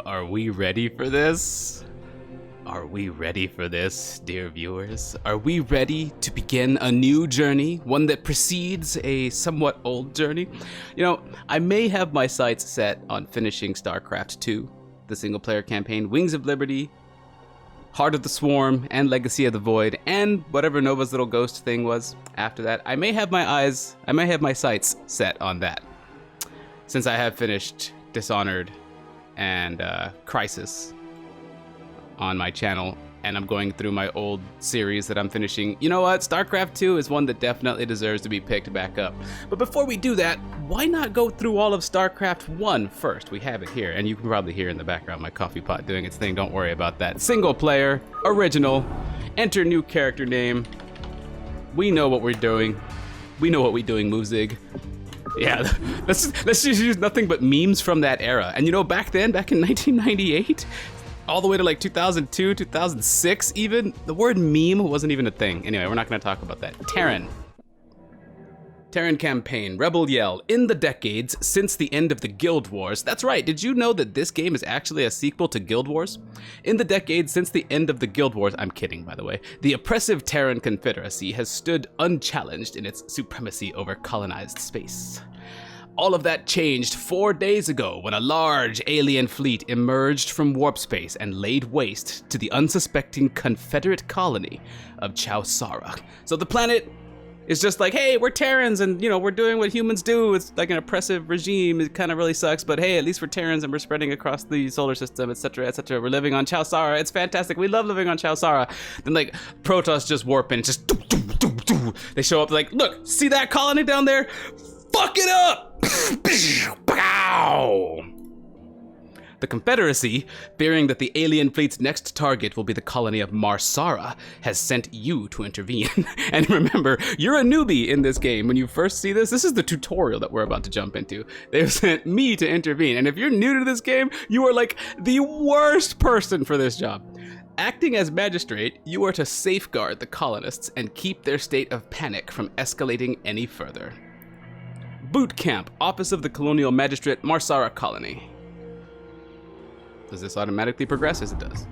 Are we ready for this? Are we ready for this, dear viewers? Are we ready to begin a new journey, one that precedes a somewhat old journey? You know, I may have my sights set on finishing Starcraft 2, the single-player campaign, Wings of Liberty, Heart of the Swarm, and Legacy of the Void, and whatever Nova's little ghost thing was after that. I may have my sights set on that, since I have finished Dishonored and Crisis on my channel, and I'm going through my old series that I'm finishing. You know what? StarCraft 2 is one that definitely deserves to be picked back up. But before we do that, why not go through all of StarCraft 1 first? We have it here, and you can probably hear in the background my coffee pot doing its thing. Don't worry about that. Single player, original, enter new character name. We know what we're doing. We know what we're doing, Muzig. Yeah, let's just use nothing but memes from that era. And you know, back then, back in 1998, all the way to like 2002, 2006 even, the word meme wasn't even a thing. Anyway, we're not gonna talk about that. Terran campaign, Rebel Yell. In the decades since the end of the Guild Wars. That's right, did you know that this game is actually a sequel to Guild Wars? In the decades since the end of the Guild Wars, I'm kidding by the way, the oppressive Terran Confederacy has stood unchallenged in its supremacy over colonized space. All of that changed 4 days ago when a large alien fleet emerged from warp space and laid waste to the unsuspecting Confederate colony of Chowsara. So the planet is just like, hey, we're Terrans and, you know, we're doing what humans do. It's like an oppressive regime. It kind of really sucks, but hey, at least we're Terrans and we're spreading across the solar system, etc., etc. We're living on Chowsara. It's fantastic. We love living on Chowsara. Then like Protoss just warp in, just they show up like, look, see that colony down there? Fuck it up! The Confederacy, fearing that the alien fleet's next target will be the colony of Marsara, has sent you to intervene. And remember, you're a newbie in this game. When you first see this is the tutorial that we're about to jump into. They've sent me to intervene. And if you're new to this game, you are like the worst person for this job. Acting as magistrate, you are to safeguard the colonists and keep their state of panic from escalating any further. Boot Camp, Office of the Colonial Magistrate, Marsara Colony. Does this automatically progress? As it does.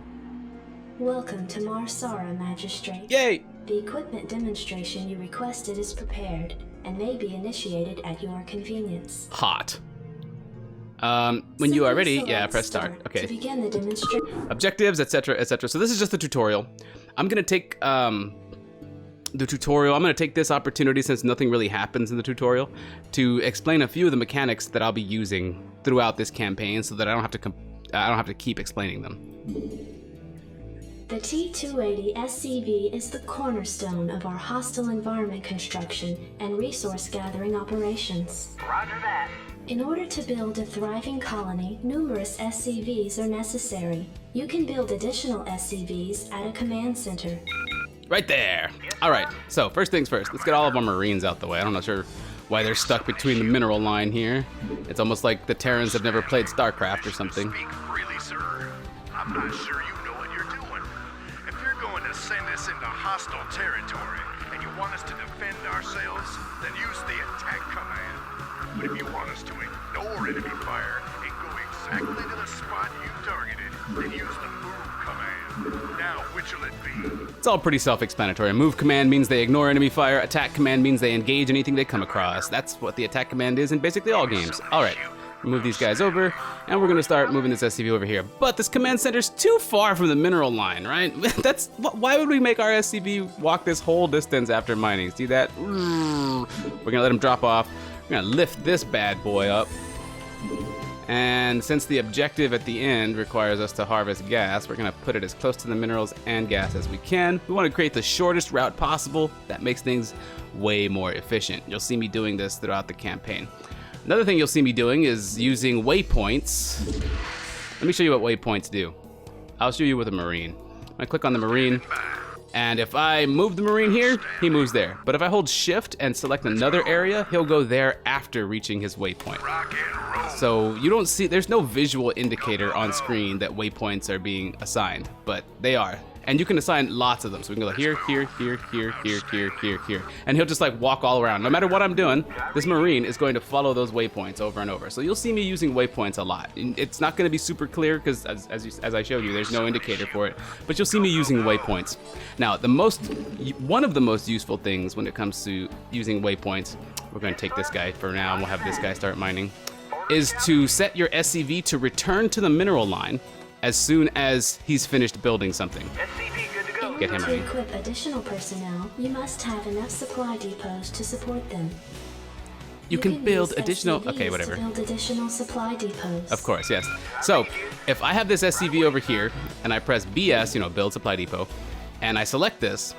Welcome to Marsara, Magistrate. Yay! The equipment demonstration you requested is prepared and may be initiated at your convenience. Hot. When you are ready, yeah, press start. Okay. To begin the demonstration. Objectives, etc., etc. So this is just the tutorial. I'm gonna take the tutorial. I'm going to take this opportunity, since nothing really happens in the tutorial, to explain a few of the mechanics that I'll be using throughout this campaign, so that I don't have to keep explaining them. The T-280 SCV is the cornerstone of our hostile environment construction and resource gathering operations. Roger that. In order to build a thriving colony, numerous SCVs are necessary. You can build additional SCVs at a command center. Right there. All right, so first things first, let's get all of our Marines out the way. I'm not sure why they're stuck between the mineral line here. It's almost like the Terrans have never played StarCraft or something. Speak freely, sir. I'm not sure you know what you're doing. If you're going to send us into hostile territory and you want us to defend ourselves, then use the attack command. But if you want us to ignore enemy fire and go exactly to the spot you targeted, then use the move command. Now, which will it be? It's all pretty self-explanatory. Move command means they ignore enemy fire. Attack command means they engage anything they come across. That's what the attack command is in basically all games. All right, move these guys over, and we're gonna start moving this SCV over here. But this command center's too far from the mineral line, right? Why would we make our SCV walk this whole distance after mining? See that? We're gonna let him drop off. We're gonna lift this bad boy up. And since the objective at the end requires us to harvest gas, we're gonna put it as close to the minerals and gas as we can. We wanna create the shortest route possible. That makes things way more efficient. You'll see me doing this throughout the campaign. Another thing you'll see me doing is using waypoints. Let me show you what waypoints do. I'll show you with a Marine. I'm gonna click on the Marine, and if I move the Marine here, he moves there. But if I hold Shift and select another area, he'll go there after reaching his waypoint. So you don't see, there's no visual indicator on screen that waypoints are being assigned, but they are. And you can assign lots of them. So we can go like here, here, here, here, here, here, here, here. And he'll just like walk all around. No matter what I'm doing, this Marine is going to follow those waypoints over and over. So you'll see me using waypoints a lot. It's not going to be super clear because as I showed you, there's no indicator for it. But you'll see me using waypoints. Now, one of the most useful things when it comes to using waypoints, we're going to take this guy for now and we'll have this guy start mining, is to set your SCV to return to the mineral line as soon as he's finished building something. Get him To ready. equip additional personnel, you must have enough supply depots to support them. You can build use additional. SCVs Okay, whatever. To build additional supply depots. Of course, yes. So if I have this SCV over here and I press BS, build supply depot, and I select this,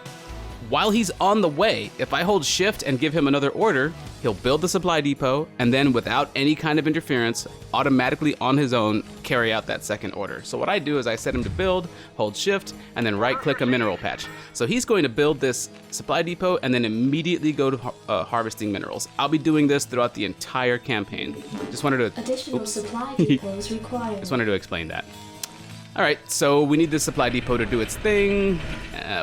while he's on the way, if I hold shift and give him another order, he'll build the supply depot and then without any kind of interference, automatically on his own, carry out that second order. So what I do is I set him to build, hold shift, and then right click a mineral patch. So he's going to build this supply depot and then immediately go to harvesting minerals. I'll be doing this throughout the entire campaign. Just wanted to, Additional supply depots required. just wanted to explain that. All right, so we need this supply depot to do its thing.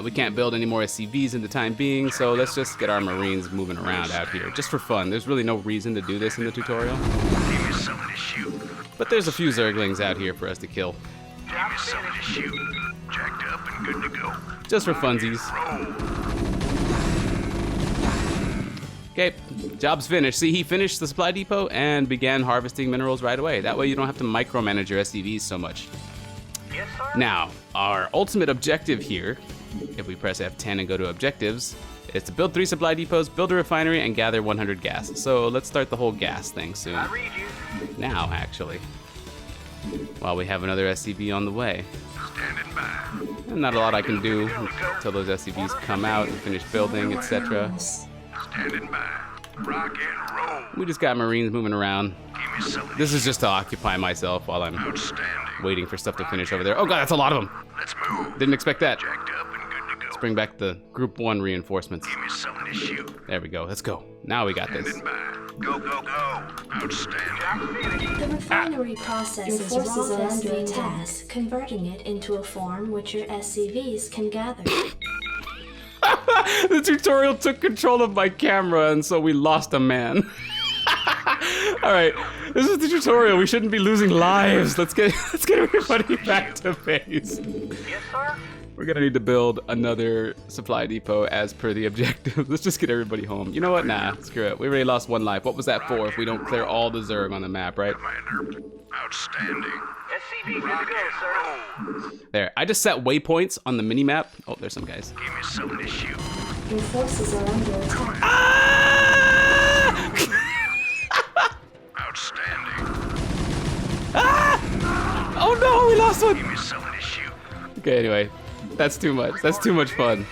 We can't build any more SCVs in the time being, so let's just get our Marines moving around out here, just for fun. There's really no reason to do this in the tutorial. Give me something to shoot. But there's a few Zerglings out here for us to kill, Give me something to shoot. Jacked up and good to go. just for funsies. Roll. Okay, job's finished. See, he finished the supply depot and began harvesting minerals right away. That way you don't have to micromanage your SCVs so much. Yes, sir. Now, our ultimate objective here, if we press F10 and go to objectives, is to build 3 supply depots, build a refinery, and gather 100 gas. So let's start the whole gas thing soon. I read you. Now, actually. While we have another SCV on the way. Standing by. And not a lot I can do until those SCVs come out and finish building, etc. Standing by. Rock and roll. We just got Marines moving around. Give me something. This is just to occupy myself while I'm Outstanding. waiting for stuff to finish over there. Oh god, that's a lot of them. Let's move. Didn't expect that. Jacked up and good to go. Bring back the Group 1 reinforcements. Give me something to shoot. There we go. Let's go. Now we got this. Standing by. Go, go, go. Outstanding. The refinery processes Your forces raw are under SCV attack. gas, converting it into a form which your SCVs can gather. The tutorial took control of my camera, and so we lost a man. All right, this is the tutorial. We shouldn't be losing lives. Let's get everybody back to base. Yes, sir. We're gonna need to build another supply depot as per the objective. Let's just get everybody home. You know what? Nah, screw it. We already lost 1 life. What was that for if we don't clear all the Zerg on the map, right? Commander. Outstanding. SCV good to go, sir. Roll. There. I just set waypoints on the mini map. Oh, there's some guys. Give me something to shoot. Your forces are under attack. Outstanding. Oh no, we lost one. Give me something to shoot. Okay, anyway, that's too much. That's too much fun.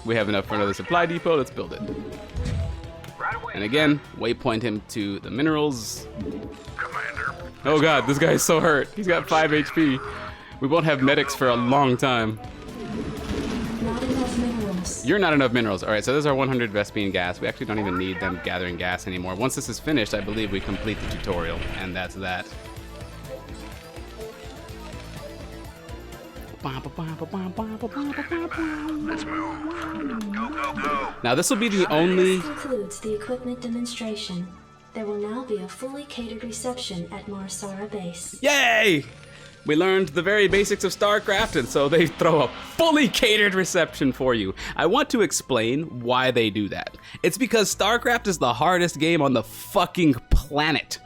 We have enough for another supply depot. Let's build it. Right away. And again, waypoint him to the minerals. Commander. Oh god, this guy is so hurt. He's got 5 HP. We won't have medics for a long time. Not enough minerals. You're not enough minerals. All right, so there's our 100 Vespine gas. We actually don't even need them gathering gas anymore. Once this is finished, I believe we complete the tutorial, and that's that. Let's move. Go, go, go. Now this will be the only... This concludes the equipment demonstration. There will now be a fully catered reception at Marsara Base. Yay! We learned the very basics of Starcraft, and so they throw a fully catered reception for you. I want to explain why they do that. It's because Starcraft is the hardest game on the fucking planet.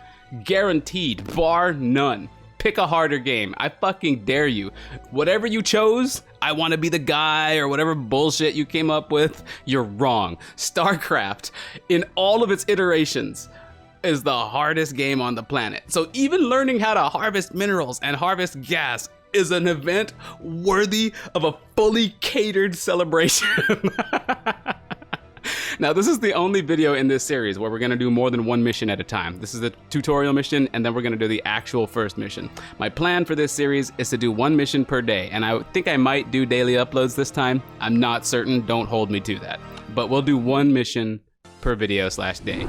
Guaranteed, bar none. Pick a harder game. I fucking dare you. Whatever you chose, I want to be the guy or whatever bullshit you came up with, you're wrong. Starcraft, in all of its iterations, is the hardest game on the planet. So even learning how to harvest minerals and harvest gas is an event worthy of a fully catered celebration. Now, this is the only video in this series where we're gonna do more than 1 mission at a time. This is the tutorial mission, and then we're gonna do the actual first mission. My plan for this series is to do 1 mission per day, and I think I might do daily uploads this time. I'm not certain, don't hold me to that. But we'll do 1 mission per video / day.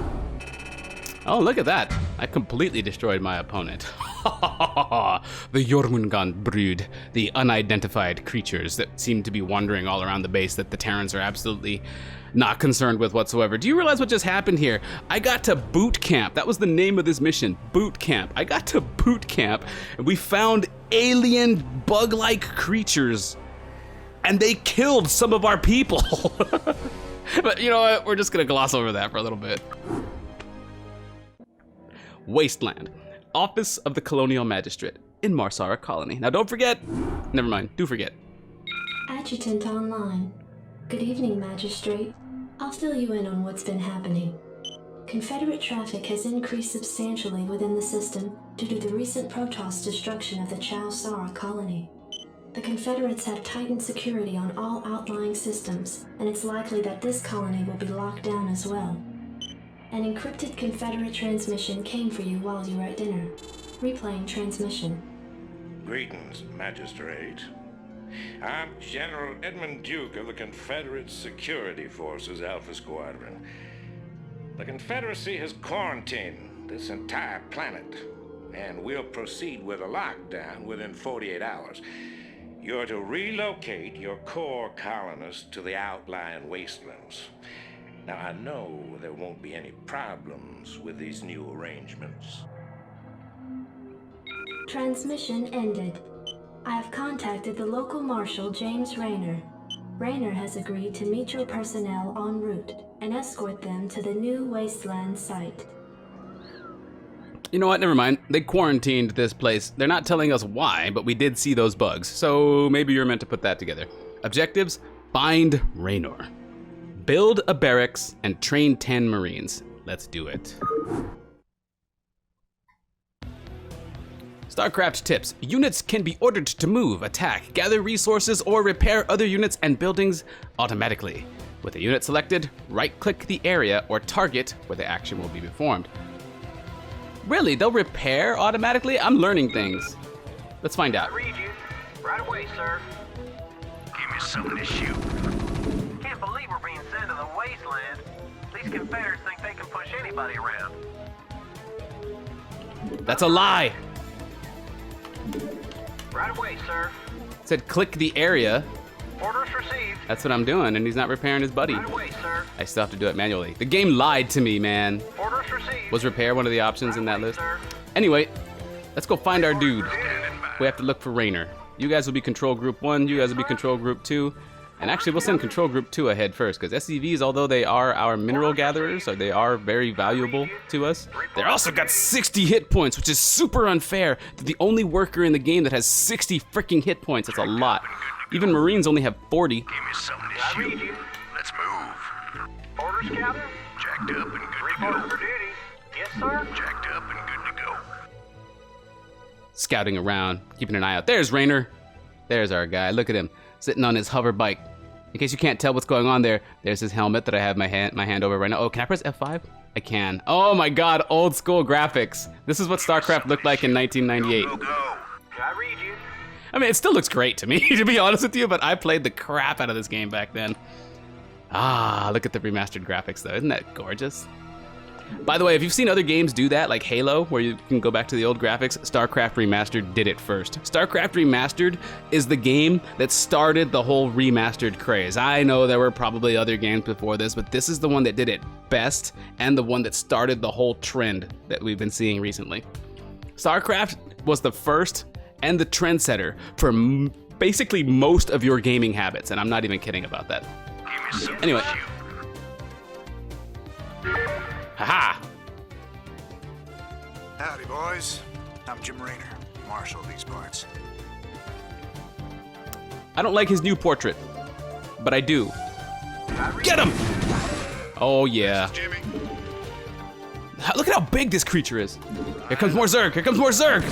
Oh, look at that. I completely destroyed my opponent. The Jormungand brood, the unidentified creatures that seem to be wandering all around the base that the Terrans are absolutely not concerned with whatsoever. Do you realize what just happened here? I got to boot camp. That was the name of this mission, boot camp. I got to boot camp and we found alien bug-like creatures and they killed some of our people. But you know what? We're just gonna gloss over that for a little bit. Wasteland. Office of the Colonial Magistrate in Marsara Colony. Now don't forget, never mind, do forget. Adjutant online. Good evening, Magistrate. I'll fill you in on what's been happening. Confederate traffic has increased substantially within the system due to the recent Protoss destruction of the Chao Sara colony. The Confederates have tightened security on all outlying systems, and it's likely that this colony will be locked down as well. An encrypted Confederate transmission came for you while you were at dinner. Replaying transmission. Greetings, Magistrate. I'm General Edmund Duke of the Confederate Security Forces Alpha Squadron. The Confederacy has quarantined this entire planet, and we'll proceed with a lockdown within 48 hours. You're to relocate your core colonists to the outlying wastelands. Now, I know there won't be any problems with these new arrangements. Transmission ended. I have contacted the local marshal, James Rayner. Rayner has agreed to meet your personnel en route and escort them to the new wasteland site. You know what, never mind. They quarantined this place. They're not telling us why, but we did see those bugs, so maybe you're meant to put that together. Objectives, find Raynor. Build a barracks and train 10 Marines. Let's do it. Starcraft tips. Units can be ordered to move, attack, gather resources, or repair other units and buildings automatically. With a unit selected, right-click the area or target where the action will be performed. Really, they'll repair automatically? I'm learning things. Let's find out. I read you. Right away, sir. Give me something to shoot. Can't believe we're being sent to the wasteland. These Confederates think they can push anybody around. That's a lie. Right away, sir. It said click the area. Orders received. That's what I'm doing, and he's not repairing his buddy. Right away, sir. I still have to do it manually. The game lied to me, man. Orders received. Was repair one of the options in that list? Sir. Anyway, let's go find our dude. We have to look for Rayner. You guys will be control group 1, you guys will be control group 2. And actually, we'll send control group 2 ahead first, because SCVs, although they are our mineral gatherers, or they are very valuable to us, they also got 60 hit points, which is super unfair. They're the only worker in the game that has 60 freaking hit points. That's a lot. Even Marines only have 40. Give me something to I read shoot. you. Let's move. Orders, Captain. Jacked up and good to Report go. for duty. Yes, sir. Jacked up and good to go. Scouting around, keeping an eye out. There's Rayner. There's our guy. Look at him, sitting on his hover bike. In case you can't tell what's going on there, there's his helmet that I have my hand over right now. Oh, can I press F5? I can. Oh my god, old school graphics. This is what StarCraft looked like in 1998. Go, go. I read you. I mean, it still looks great to me, to be honest with you, but I played the crap out of this game back then. Ah, look at the remastered graphics though. Isn't that gorgeous? By the way, if you've seen other games do that, like Halo, where you can go back to the old graphics, StarCraft Remastered did it first. StarCraft Remastered is the game that started the whole remastered craze. I know there were probably other games before this, but this is the one that did it best and the one that started the whole trend that we've been seeing recently. StarCraft was the first and the trendsetter for basically most of your gaming habits, and I'm not even kidding about that. Give me something Anyway. to shoot. Haha! Howdy, boys. I'm Jim Rayner, Marshal of these parts. I don't like his new portrait, but I do. Get him! Oh yeah. Jimmy. Look at how big this creature is. Here comes more Zerg, here comes more Zerg!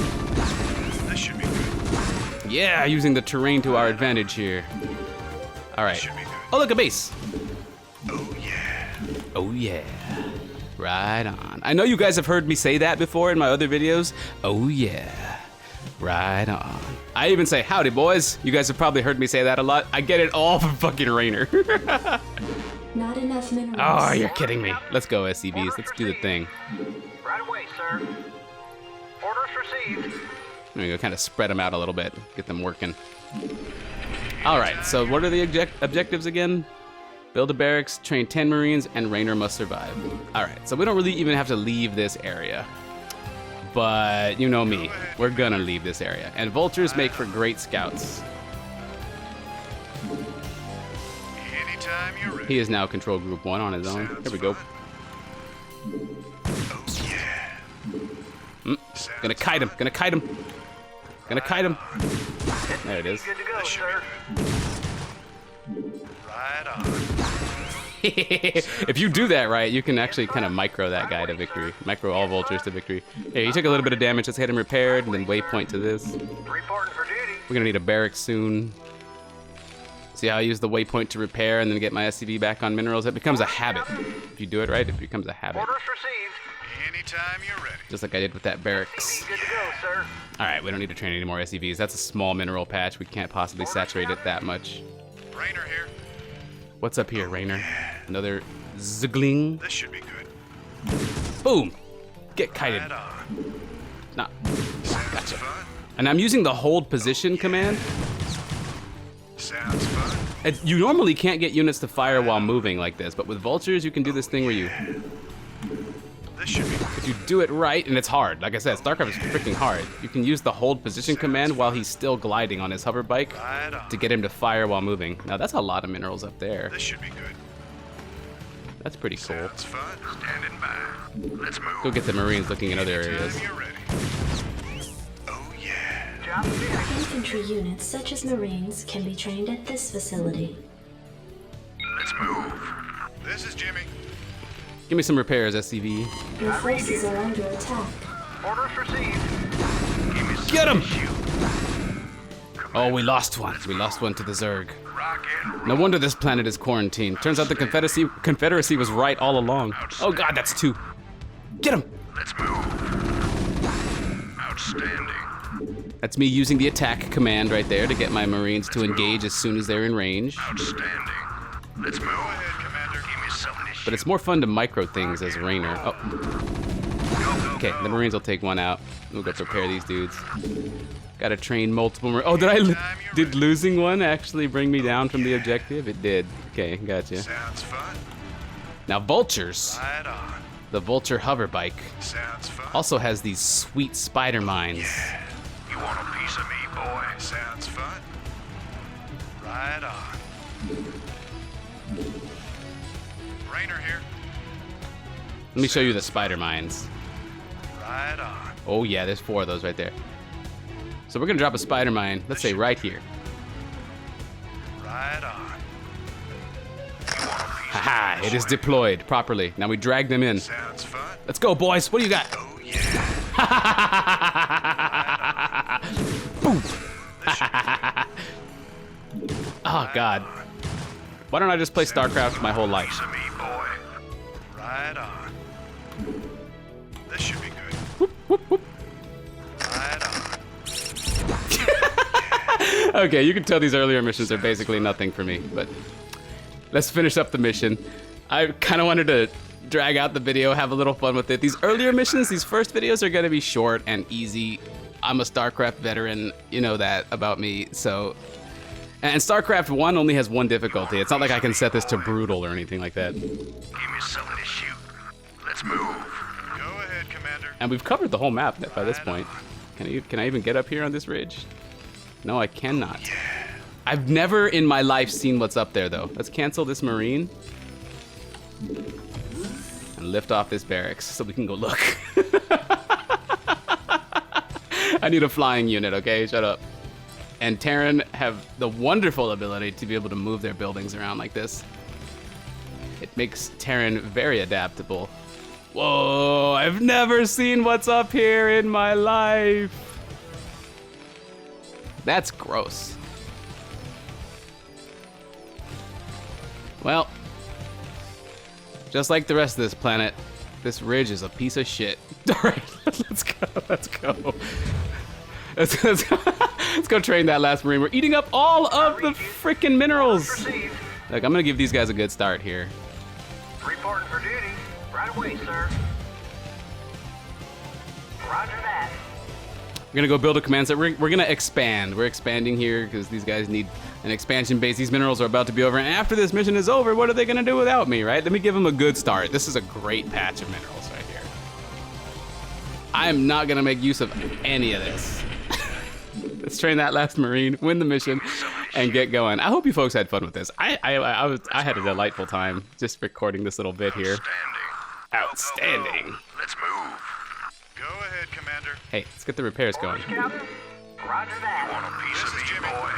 This should be good. Yeah, using the terrain to our advantage here. Alright. Should be good. Oh look, a base. Oh yeah. Oh yeah. Right on. I know you guys have heard me say that before in my other videos. Oh yeah. Right on. I even say howdy boys. You guys have probably heard me say that a lot. I get it all from fucking Rayner. Not enough minerals. Oh, you're kidding me. Let's go SCVs. Let's do the thing. Right away, sir. Orders received. There we go, kind of spread them out a little bit, get them working. All right, so what are the objectives again? Build a barracks, train 10 Marines, and Raynor must survive. All right, so we don't really even have to leave this area. But you know me, we're gonna leave this area. And vultures make for great scouts. Anytime you're ready. He is now control group 1 on his own. Here we go. Oh, yeah. Gonna kite him, gonna kite him. Gonna kite him. There it is. Good to go, sir. Right on. If you do that right, you can actually kind of micro that guy to victory. Micro all vultures to victory. Hey, he took a little bit of damage. Let's get him repaired and then waypoint to this. Reporting for duty. We're gonna need a barracks soon. See how I use the waypoint to repair and then get my SCV back on minerals? It becomes a habit. If you do it right, it becomes a habit. Orders received. Anytime you're ready. Just like I did with that barracks. Good to go, sir. All right, we don't need to train any more SCVs. That's a small mineral patch. We can't possibly saturate it that much. Raynor here. What's up here, Raynor? Another Zigling. This should be good. Boom. Get kited. Right on. Nah. Sounds fun. And I'm using the hold position command. Sounds fun. You normally can't get units to fire while moving like this, but with vultures, you can do this thing where you, This should be good. if you do it right, and it's hard. Like I said, Starcraft is freaking hard. You can use the hold position command while he's still gliding on his hover bike Right on. to get him to fire while moving. Now that's a lot of minerals up there. This should be good. That's pretty cool. Sounds fun. Standing by. Let's move. Go get the Marines looking in other areas. Anytime you're ready. Oh, yeah. Job finished. Infantry units such as Marines can be trained at this facility. Let's move. This is Jimmy. Give me some repairs, SCV. Your forces are under attack. Orders received. Give me some Get him! issue. Oh, we lost one. We lost one to the Zerg. Rock and No wonder this planet is quarantined. Turns out the Confederacy was right all along. Oh god, that's 2. Get him! let's move. Outstanding. That's me using the attack command right there to get my Marines to engage as soon as they're in range. Outstanding. Let's move. Go ahead, Commander. Give me something to shoot. But it's more fun to micro things as Raynor. Oh, Go, okay, go. the Marines will take one out. We'll go prepare these dudes. Gotta train multiple Marines. Oh, did losing one actually bring me down from the objective? It did. Okay, gotcha. Sounds fun. Now, vultures. Right on. The vulture hover bike Sounds fun. also has these sweet spider mines. You want a piece of me, boy? Sounds fun. Right on. Raynor here. Let me show you the spider mines. Right on. Oh yeah, there's 4 of those right there. So we're gonna drop a spider mine, let's say right here. Right on. You want a piece Haha, of me, it is boy? deployed properly. Now we drag them in. Sounds fun. Let's go, boys. What do you got? Oh yeah. Boom. Oh god. Why don't I just play Starcraft my whole life? Piece of me, boy. Right on. This should be good. Whoop, whoop, whoop. Right on. Okay, you can tell these earlier missions are basically nothing for me, but let's finish up the mission. I kind of wanted to drag out the video, have a little fun with it. These earlier missions, these first videos are going to be short and easy. I'm a StarCraft veteran, you know that about me, so... And StarCraft 1 only has 1 difficulty. It's not like I can set this to brutal or anything like that. Give me something to shoot. Let's move. Go ahead, Commander. And we've covered the whole map by this point. Can I even get up here on this ridge? No, I cannot. I've never in my life seen what's up there, though. Let's cancel this Marine. And lift off this barracks so we can go look. I need a flying unit, okay? Shut up. And Terran have the wonderful ability to be able to move their buildings around like this. It makes Terran very adaptable. Whoa, I've never seen what's up here in my life. That's gross. Well, just like the rest of this planet, this ridge is a piece of shit. All right, let's go. Let's go. Let's go train that last Marine. We're eating up all of the freaking minerals. Received. Like, I'm gonna give these guys a good start here. Reporting for duty. Right away, sir. Roger that. We're gonna go build a command center. We're gonna expand. We're expanding here because these guys need an expansion base. These minerals are about to be over, and after this mission is over, what are they gonna do without me, right? Let me give them a good start. This is a great patch of minerals right here. I am not gonna make use of any of this. Let's train that last Marine, win the mission, and get going. I hope you folks had fun with this. I had a delightful time just recording this little bit here. Outstanding. Let's move. Go ahead, Commander. Hey, let's get the repairs going. Captain? Roger that. Want a piece of me, boy?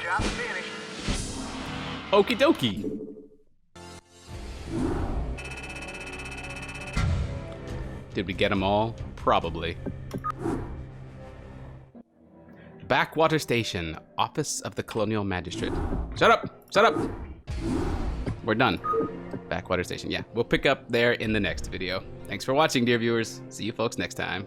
Job finished. Okie dokie. Did we get them all? Probably. Backwater Station, Office of the Colonial Magistrate. Shut up! Shut up! We're done. Backwater Station, yeah. We'll pick up there in the next video. Thanks for watching, dear viewers. See you folks next time.